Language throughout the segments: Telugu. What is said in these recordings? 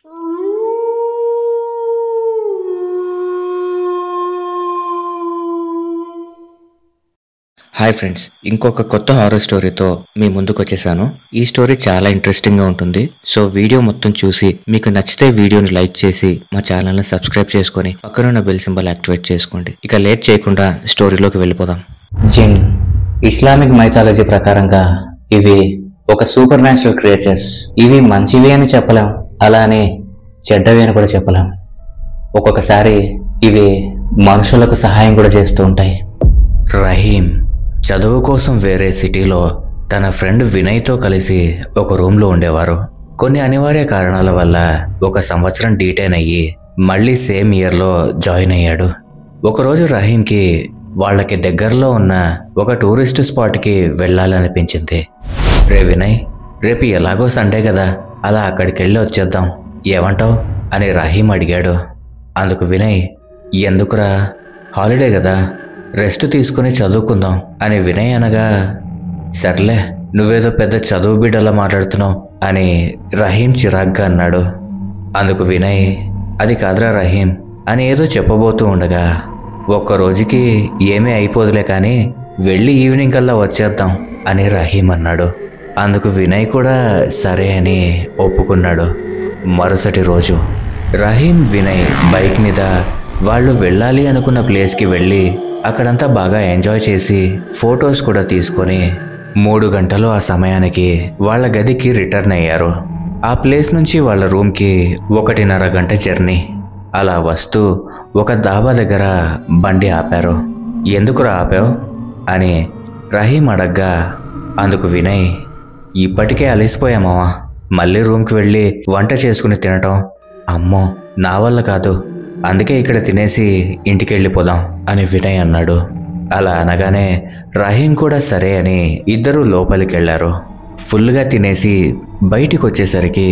హాయ్ ఫ్రెండ్స్, ఇంకొక కొత్త హారర్ స్టోరీతో మీ ముందుకు వచ్చేసాను. ఈ స్టోరీ చాలా ఇంట్రెస్టింగ్గా ఉంటుంది. సో వీడియో మొత్తం చూసి మీకు నచ్చితే వీడియోని లైక్ చేసి మా ఛానల్ని సబ్స్క్రైబ్ చేసుకొని పక్కనున్న బెల్ సింబల్ యాక్టివేట్ చేసుకోండి. ఇక లేట్ చేయకుండా స్టోరీలోకి వెళ్ళిపోదాం. జిన్ ఇస్లామిక్ మైథాలజీ ప్రకారంగా ఇవి ఒక సూపర్ న్యాచురల్ క్రియేచర్స్. ఇవి మంచివి అని చెప్పలేం, అలానే చెడ్డవి అని కూడా చెప్పలేం. ఒక్కొక్కసారి ఇవి మనుషులకు సహాయం కూడా చేస్తూ ఉంటాయి. రహీం చదువు కోసం వేరే సిటీలో తన ఫ్రెండ్ వినయ్తో కలిసి ఒక రూమ్లో ఉండేవారు. కొన్ని అనివార్య కారణాల వల్ల 1 సంవత్సరం డీటైన్ అయ్యి మళ్ళీ సేమ్ ఇయర్లో జాయిన్ అయ్యాడు. ఒకరోజు రహీంకి వాళ్ళకి దగ్గరలో ఉన్న ఒక టూరిస్ట్ స్పాట్కి వెళ్ళాలనిపించింది. రే వినయ్, రేపు ఎలాగో సండే కదా, అలా అక్కడికి వెళ్ళి వచ్చేద్దాం, ఏమంటావు అని రహీం అడిగాడు. అందుకు వినయ్, ఎందుకురా, హాలిడే కదా, రెస్ట్ తీసుకుని చదువుకుందాం అని వినయ్ అనగా, సర్లే నువ్వేదో పెద్ద చదువు బిడ్డలా మాట్లాడుతున్నావు అని రహీం చిరాగ్గా అన్నాడు. అందుకు వినయ్, అది కాదురా రహీం అని ఏదో చెప్పబోతూ ఉండగా, ఒక్కరోజుకి ఏమీ అయిపోదులే కానీ వెళ్ళి ఈవినింగ్ కల్లా వచ్చేద్దాం అని రహీం అన్నాడు. అందుకు వినయ్ కూడా సరే అని ఒప్పుకున్నాడు. మరుసటి రోజు రహీం వినయ్ బైక్ మీద వాళ్ళు వెళ్ళాలి అనుకున్న ప్లేస్కి వెళ్ళి అక్కడంతా బాగా ఎంజాయ్ చేసి ఫొటోస్ కూడా తీసుకొని 3 గంటలు ఆ సమయానికి వాళ్ళ గదికి రిటర్న్ అయ్యారు. ఆ ప్లేస్ నుంచి వాళ్ళ రూమ్కి 1.5 గంట జర్నీ. అలా వస్తూ ఒక దాబా దగ్గర బండి ఆపారు. ఎందుకురా ఆపావు అని రహీం అడగ్గా, అందుకు వినయ్, ఇప్పటికే అలిసిపోయామావా, మళ్ళీ రూమ్కి వెళ్ళి వంట చేసుకుని తినటం అమ్మో నా వల్ల కాదు, అందుకే ఇక్కడ తినేసి ఇంటికి వెళ్ళిపోదాం అని వినయ్ అన్నాడు. అలా అనగానే రహీం కూడా సరే అని ఇద్దరూ లోపలికి వెళ్ళారు. ఫుల్గా తినేసి బయటికి వచ్చేసరికి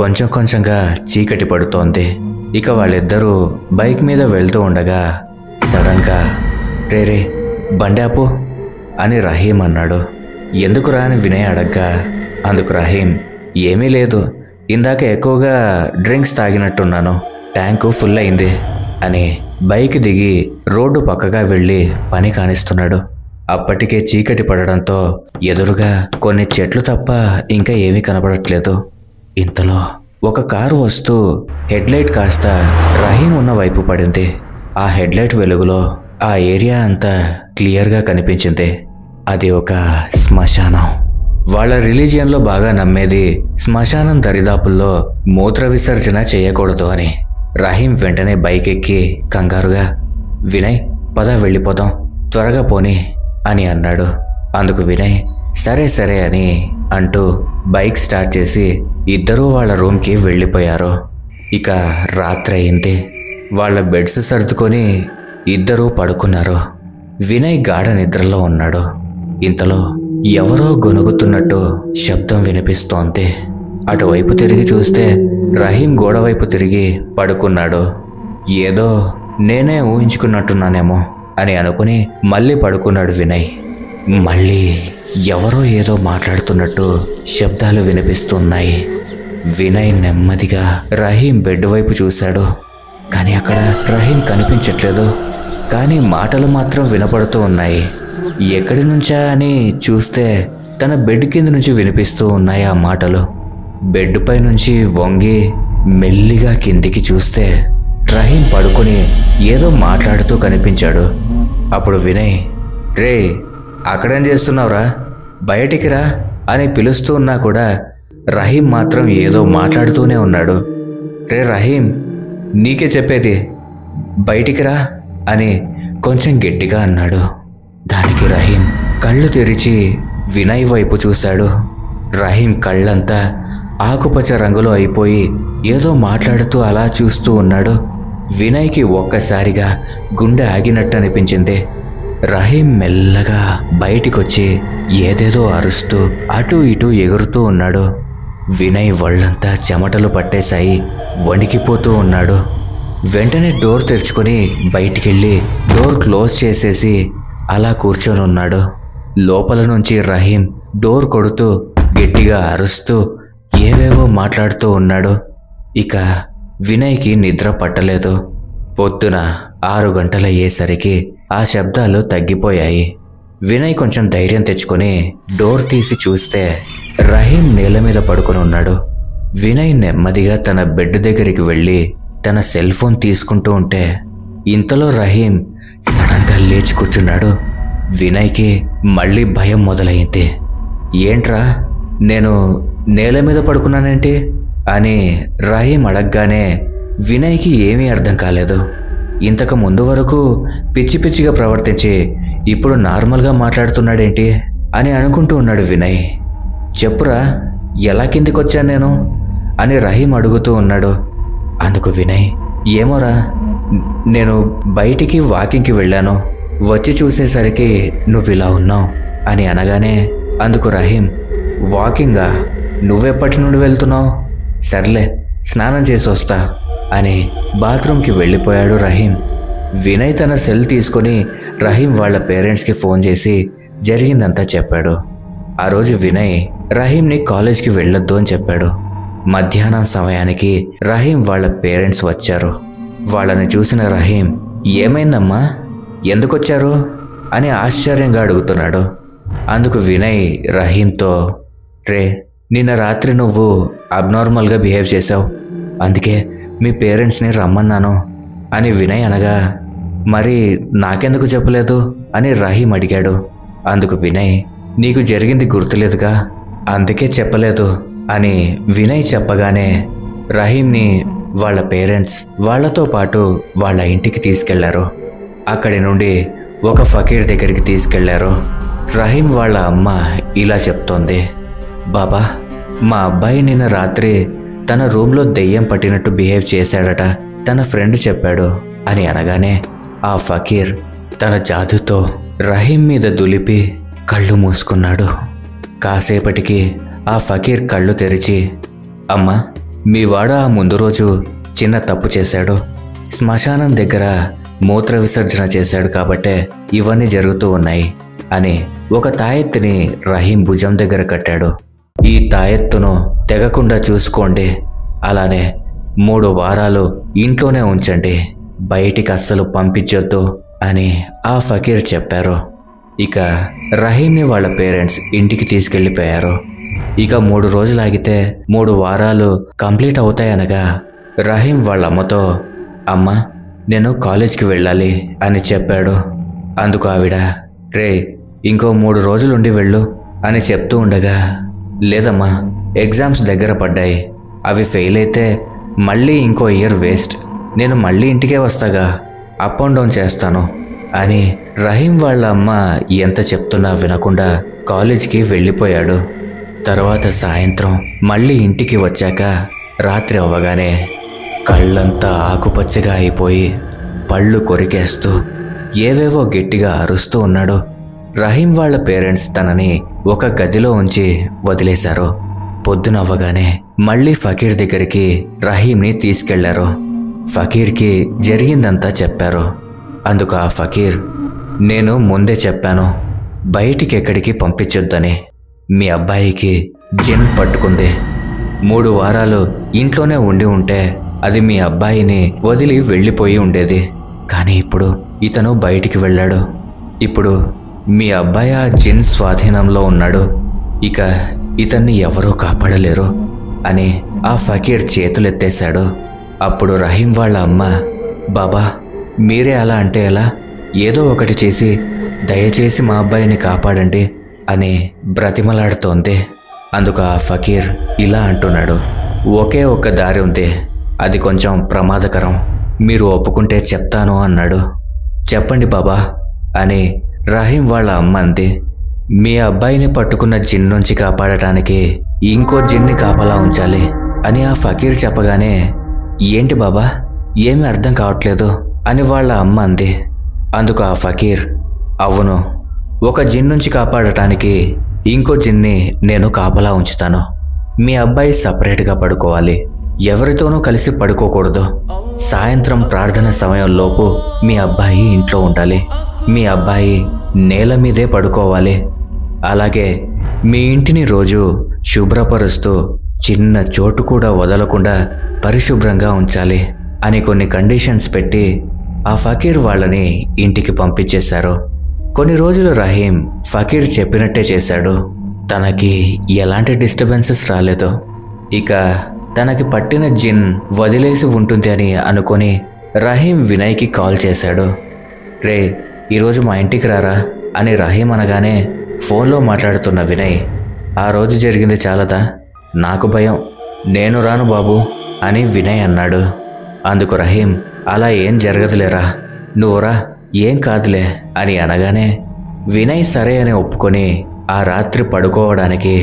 కొంచెం కొంచెంగా చీకటి పడుతోంది. ఇక వాళ్ళిద్దరూ బైక్ మీద వెళ్తూ ఉండగా సడన్గా రే బండి ఆపు అని రహీం అన్నాడు. ఎందుకురా అని వినయ్ అడగ్గా, అందుకు రహీం, ఏమీ లేదు, ఇందాక ఎక్కువగా డ్రింక్స్ తాగినట్టున్నాను, ట్యాంకు ఫుల్ అయింది అని బైక్ దిగి రోడ్డు పక్కగా వెళ్ళి పని కానిస్తున్నాడు. అప్పటికే చీకటి పడడంతో ఎదురుగా కొన్ని చెట్లు తప్ప ఇంకా ఏమీ కనపడట్లేదు. ఇంతలో ఒక కారు వస్తూ హెడ్లైట్ కాస్త రహీం ఉన్న వైపు పడింది. ఆ హెడ్లైట్ వెలుగులో ఆ ఏరియా అంతా క్లియర్గా కనిపించింది. అది ఒక శ్మశానం. వాళ్ళ రిలీజియన్లో బాగా నమ్మేది శ్మశానం దరిదాపుల్లో మూత్ర విసర్జన చేయకూడదు అని. రహీం వెంటనే బైక్ ఎక్కి కంగారుగా, వినయ్ పద వెళ్ళిపోదాం, త్వరగా పోనీ అని అన్నాడు. అందుకు వినయ్ సరే సరే అని అంటూ బైక్ స్టార్ట్ చేసి ఇద్దరూ వాళ్ళ రూమ్కి వెళ్ళిపోయారు. ఇక రాత్రి అయింది. వాళ్ళ బెడ్స్ సర్దుకొని ఇద్దరూ పడుకున్నారు. వినయ్ గాఢ నిద్రలో ఉన్నాడు. ఇంతలో ఎవరో గొనుగుతున్నట్టు శబ్దం వినిపిస్తోంది. అటువైపు తిరిగి చూస్తే రహీం గోడవైపు తిరిగి పడుకున్నాడు. ఏదో నేనే ఊహించుకున్నట్టున్నానేమో అని అనుకుని మళ్ళీ పడుకున్నాడు వినయ్. మళ్ళీ ఎవరో ఏదో మాట్లాడుతున్నట్టు శబ్దాలు వినిపిస్తున్నాయి. వినయ్ నెమ్మదిగా రహీం బెడ్ వైపు చూశాడు. కానీ అక్కడ రహీం కనిపించట్లేదు. కానీ మాటలు మాత్రం వినపడుతూ ఉన్నాయి. ఎక్కడి నుంచా అని చూస్తే తన బెడ్ కింద నుంచి వినిపిస్తూ ఉన్నాయి ఆ మాటలు. బెడ్ పై నుంచి వంగి మెల్లిగా కిందికి చూస్తే రహీం పడుకొని ఏదో మాట్లాడుతూ కనిపించాడు. అప్పుడు వినయ్, రే అక్కడేం చేస్తున్నావురా, బయటికి రా అని పిలుస్తూ ఉన్నా కూడా రహీం మాత్రం ఏదో మాట్లాడుతూనే ఉన్నాడు. రే రహీం, నీకే చెప్పేది, బయటికి రా అని కొంచెం గట్టిగా అన్నాడు. దానికి రహీం కళ్ళు తెరిచి వినయ్ వైపు చూశాడు. రహీం కళ్ళంతా ఆకుపచ్చ రంగులో అయిపోయి ఏదో మాట్లాడుతూ అలా చూస్తూ ఉన్నాడు. వినయ్కి ఒక్కసారిగా గుండె ఆగినట్టు అనిపించింది. రహీం మెల్లగా బయటికొచ్చి ఏదేదో అరుస్తూ అటూ ఇటూ ఎగురుతూ ఉన్నాడు. వినయ్ ఒళ్ళంతా చెమటలు పట్టేశాయి, వణికిపోతూ ఉన్నాడు. వెంటనే డోర్ తెరుచుకొని బయటికెళ్ళి డోర్ క్లోజ్ చేసేసి అలా కూర్చొని ఉన్నాడు. లోపల నుంచి రహీం డోర్ కొడుతూ గట్టిగా అరుస్తూ ఏవేవో మాట్లాడుతూ ఉన్నాడు. ఇక వినయ్కి నిద్ర పట్టలేదు. పొద్దున 6 గంటలయ్యేసరికి ఆ శబ్దాలు తగ్గిపోయాయి. వినయ్ కొంచెం ధైర్యం తెచ్చుకొని డోర్ తీసి చూస్తే రహీం నేల మీద పడుకొని ఉన్నాడు. వినయ్ నెమ్మదిగా తన బెడ్ దగ్గరికి వెళ్ళి తన సెల్ ఫోన్ తీసుకుంటూ ఉంటే ఇంతలో రహీం సడన్గా లేచి కూర్చున్నాడు. వినయ్కి మళ్ళీ భయం మొదలైంది. ఏంట్రా, నేను నేల మీద పడుకున్నానేంటి అని రహీం అడగగానే వినయ్కి ఏమీ అర్థం కాలేదు. ఇంతకు ముందు వరకు పిచ్చి పిచ్చిగా ప్రవర్తించి ఇప్పుడు నార్మల్గా మాట్లాడుతున్నాడేంటి అని అనుకుంటూ ఉన్నాడు వినయ్. చెప్పురా, ఎలా కిందికొచ్చాను నేను అని రహీం అడుగుతూ ఉన్నాడు. అందుకు వినయ్, ఏమోరా, నేను బయటికి వాకింగ్కి వెళ్ళాను, వచ్చి చూసేసరికి నువ్వు ఇలా ఉన్నావు అని అనగానే అందుకు రహీం, వాకింగా? నువ్వెప్పటి నుండి వెళ్తున్నావు? సర్లే, స్నానం చేసి వస్తా అని బాత్రూంకి వెళ్ళిపోయాడు రహీం. వినయ్ తన సెల్ తీసుకొని రహీం వాళ్ళ పేరెంట్స్కి ఫోన్ చేసి జరిగిందంతా చెప్పాడు. ఆ రోజు వినయ్ రహీంని కాలేజ్కి వెళ్ళొద్దు అని చెప్పాడు. మధ్యాహ్నం సమయానికి రహీం వాళ్ళ పేరెంట్స్ వచ్చారు. వాళ్ళని చూసిన రహీం, ఏమైందమ్మా, ఎందుకొచ్చారు అని ఆశ్చర్యంగా అడుగుతున్నాడు. అందుకు వినయ్ రహీంతో, రే, నిన్న రాత్రి నువ్వు అబ్నార్మల్గా బిహేవ్ చేశావు, అందుకే మీ పేరెంట్స్ని రమ్మన్నాను అని వినయ్ అనగా, మరి నాకెందుకు చెప్పలేదు అని రహీం అడిగాడు. అందుకు వినయ్, నీకు జరిగింది గుర్తులేదుగా, అందుకే చెప్పలేదు అని వినయ్ చెప్పగానే రహీంని వాళ్ళ పేరెంట్స్ వాళ్ళతో పాటు వాళ్ళ ఇంటికి తీసుకెళ్లారు. అక్కడి నుండి ఒక ఫకీర్ దగ్గరికి తీసుకెళ్లారు. రహీం వాళ్ళ అమ్మ ఇలా చెప్తోంది, బాబా, మా అబ్బాయి నిన్న రాత్రి తన రూమ్లో దెయ్యం పట్టినట్టు బిహేవ్ చేశాడట, తన ఫ్రెండ్ చెప్పాడు అని అనగానే ఆ ఫకీర్ తన జాదుతో రహీం మీద దులిపి కళ్ళు మూసుకున్నాడు. కాసేపటికి ఆ ఫకీర్ కళ్ళు తెరిచి, అమ్మా, మీ వాడు ఆ ముందు రోజు చిన్న తప్పు చేశాడు, శ్మశానం దగ్గర మూత్ర విసర్జన చేశాడు కాబట్టే ఇవన్నీ జరుగుతూ ఉన్నాయి అని ఒక తాయెత్తుని రహీం భుజం దగ్గర కట్టాడు. ఈ తాయెత్తును తెగకుండా చూసుకోండి, అలానే 3 వారాలు ఇంట్లోనే ఉంచండి, బయటికి అస్సలు పంపించొద్దు అని ఆ ఫకీర్ చెప్పారు. ఇక రహీంని వాళ్ళ పేరెంట్స్ ఇంటికి తీసుకెళ్ళిపోయారు. ఇక 3 రోజులు ఆగితే 3 వారాలు కంప్లీట్ అవుతాయనగా రహీం వాళ్ళ అమ్మతో, అమ్మ, నేను కాలేజ్కి వెళ్ళాలి అని చెప్పాడు. అందుకు ఆవిడ, రే, ఇంకో 3 రోజులుండి వెళ్ళు అని చెప్తూ ఉండగా, లేదమ్మా, ఎగ్జామ్స్ దగ్గర పడ్డాయి, అవి ఫెయిల్ అయితే మళ్ళీ ఇంకో ఇయర్ వేస్ట్, నేను మళ్ళీ ఇంటికే వస్తాగా, అప్ అండ్ డౌన్ చేస్తాను అని రహీం వాళ్ళ అమ్మ ఎంత చెప్తున్నా వినకుండా కాలేజ్కి వెళ్ళిపోయాడు. తర్వాత సాయంత్రం మళ్ళీ ఇంటికి వచ్చాక రాత్రి అవ్వగానే కళ్ళంతా ఆకుపచ్చగా అయిపోయి పళ్ళు కొరికేస్తూ ఏవేవో గట్టిగా అరుస్తూ ఉన్నాడు. రహీం వాళ్ళ పేరెంట్స్ తనని ఒక గదిలో ఉంచి వదిలేశారు. పొద్దునవ్వగానే మళ్ళీ ఫకీర్ దగ్గరికి రహీంని తీసుకెళ్లారు. ఫకీర్కి జరిగిందంతా చెప్పారు. అందుకు ఆ ఫకీర్, నేను ముందే చెప్పాను, బయటికి ఎక్కడికి పంపించొద్దని, మీ అబ్బాయికి జిన్ పట్టుకుంది, 3 వారాలు ఇంట్లోనే ఉండి ఉంటే అది మీ అబ్బాయిని వదిలి వెళ్ళిపోయి ఉండేది, కానీ ఇప్పుడు ఇతను బయటికి వెళ్ళాడు, ఇప్పుడు మీ అబ్బాయి ఆ జిన్ స్వాధీనంలో ఉన్నాడు, ఇక ఇతన్ని ఎవరూ కాపాడలేరు అని ఆ ఫకీర్ చేతులెత్తేశాడు. అప్పుడు రహీం వాళ్ళ అమ్మ, బాబా, మీరే అలా అంటే ఎలా, ఏదో ఒకటి చేసి దయచేసి మా అబ్బాయిని కాపాడండి అని బ్రతిమలాడుతోంది. అందుకు ఆ ఫకీర్ ఇలా అంటున్నాడు, ఒకే ఒక్క దారి ఉంది, అది కొంచెం ప్రమాదకరం, మీరు ఒప్పుకుంటే చెప్తాను అన్నాడు. చెప్పండి బాబా అని రహీం వాళ్ళ అమ్మ అంది. మీ అబ్బాయిని పట్టుకున్న జిన్ నుంచి కాపాడటానికి ఇంకో జిన్ని కాపలా ఉంచాలి అని ఆ ఫకీర్ చెప్పగానే, ఏంటి బాబా, ఏమీ అర్థం కావట్లేదు అని వాళ్ళ అమ్మ అంది. అందుకు ఆ ఫకీర్, అవును, ఒక జిన్ నుంచి కాపాడటానికి ఇంకో జిన్ని నేను కాపలా ఉంచుతాను, మీ అబ్బాయి సపరేట్గా పడుకోవాలి, ఎవరితోనూ కలిసి పడుకోకూడదు, సాయంత్రం ప్రార్థన సమయంలోపు మీ అబ్బాయి ఇంట్లో ఉండాలి, మీ అబ్బాయి నేల మీదే పడుకోవాలి, అలాగే మీ ఇంటిని రోజు శుభ్రపరుస్తూ చిన్న చోటు కూడా వదలకుండా పరిశుభ్రంగా ఉంచాలి అని కొన్ని కండిషన్స్ పెట్టి ఆ ఫకీర్ వాళ్ళని ఇంటికి పంపించేశారు. కొన్ని రోజులు రహీం ఫకీర్ చెప్పినట్టే చేశాడు. తనకి ఎలాంటి డిస్టర్బెన్సెస్ రాలేదు. ఇక తనకి పట్టిన జిన్ వదిలేసి ఉంటుంది అని అనుకొని రహీం వినయ్కి కాల్ చేశాడు. రే, ఈరోజు మా ఇంటికి రారా అని రహీం అనగానే ఫోన్లో మాట్లాడుతున్న వినయ్, ఆ రోజు జరిగింది చాలదా, నాకు భయం, నేను రాను బాబు అని వినయ్ అన్నాడు. అందుకు రహీం, అలా ఏం జరగదులేరా, నువ్వురా, ఏం కాదులే అని అనగానే వినయ్ సరే అని ఒప్పుకొని ఆ రాత్రి పడుకోవడానికి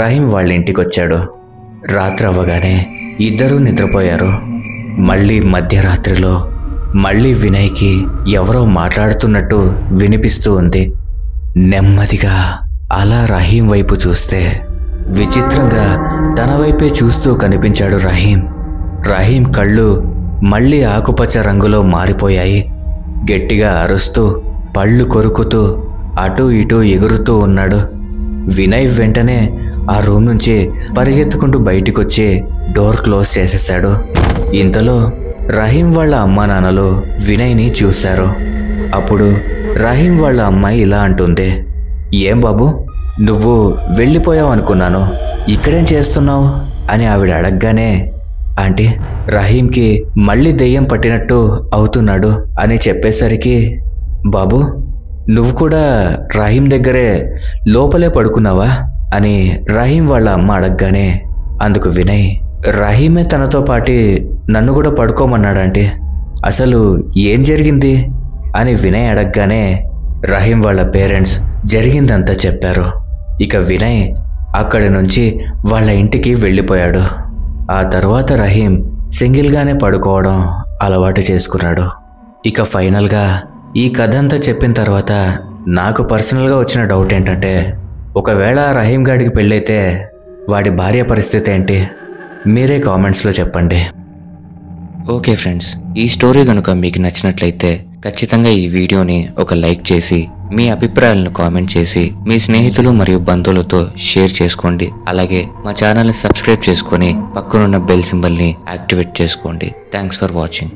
రహీం వాళ్ళ ఇంటికొచ్చాడు. రాత్రి అవ్వగానే ఇద్దరూ నిద్రపోయారు. మళ్ళీ మధ్యరాత్రిలో మళ్ళీ వినయ్కి ఎవరో మాట్లాడుతున్నట్టు వినిపిస్తూ ఉంది. నెమ్మదిగా అలా రహీం వైపు చూస్తే విచిత్రంగా తన వైపే చూస్తూ కనిపించాడు రహీం. రహీం కళ్ళు మళ్ళీ ఆకుపచ్చ రంగులో మారిపోయాయి. గట్టిగా అరుస్తూ పళ్ళు కొరుకుతూ అటూ ఇటూ ఎగురుతూ ఉన్నాడు. వినయ్ వెంటనే ఆ రూమ్ నుంచి పరిగెత్తుకుంటూ బయటికొచ్చి డోర్ క్లోజ్ చేసేశాడు. ఇంతలో రహీం వాళ్ళ అమ్మా నాన్నలు వినయ్ని చూశారు. అప్పుడు రహీం వాళ్ళ అమ్మాయి ఇలా అంటుంది, ఏం బాబు, నువ్వు వెళ్ళిపోయావు అనుకున్నాను, ఇక్కడేం చేస్తున్నావు అని ఆవిడ అడగగానే, ఆంటీ, రహీంకి మళ్ళీ దెయ్యం పట్టినట్టు అవుతున్నాడు అని చెప్పేసరికి, బాబు, నువ్వు కూడా రహీం దగ్గరే లోపలే పడుకున్నావా అని రహీం వాళ్ళ అమ్మ అడగగానే అందుకు వినయ్, రహీమే తనతో పాటి నన్ను కూడా పడుకోమన్నాడంటే అసలు ఏం జరిగింది అని వినయ్ అడగగానే రహీం వాళ్ళ పేరెంట్స్ జరిగిందంతా చెప్పారు. ఇక వినయ్ అక్కడి నుంచి వాళ్ళ ఇంటికి వెళ్ళిపోయాడు. ఆ తర్వాత రహీం సింగిల్గానే పడుకోవడం అలవాటు చేసుకున్నాడు. ఇక ఫైనల్గా ఈ కథ అంతా చెప్పిన తర్వాత నాకు పర్సనల్గా వచ్చిన డౌట్ ఏంటంటే, ఒకవేళ రహీం గాడికి పెళ్ళైతే వాడి భార్య పరిస్థితి ఏంటి? మీరే కామెంట్స్లో చెప్పండి. ఓకే ఫ్రెండ్స్, ఈ స్టోరీ కనుక మీకు నచ్చినట్లయితే ఖచ్చితంగా ఈ వీడియోని ఒక లైక్ చేసి మీ అభిప్రాయాలను కామెంట్ చేసి మీ స్నేహితులు మరియు బంధువులతో షేర్ చేసుకోండి. అలాగే మా ఛానల్ని సబ్స్క్రైబ్ చేసుకొని పక్కనున్న బెల్ సింబల్ని యాక్టివేట్ చేసుకోండి. Thanks for watching.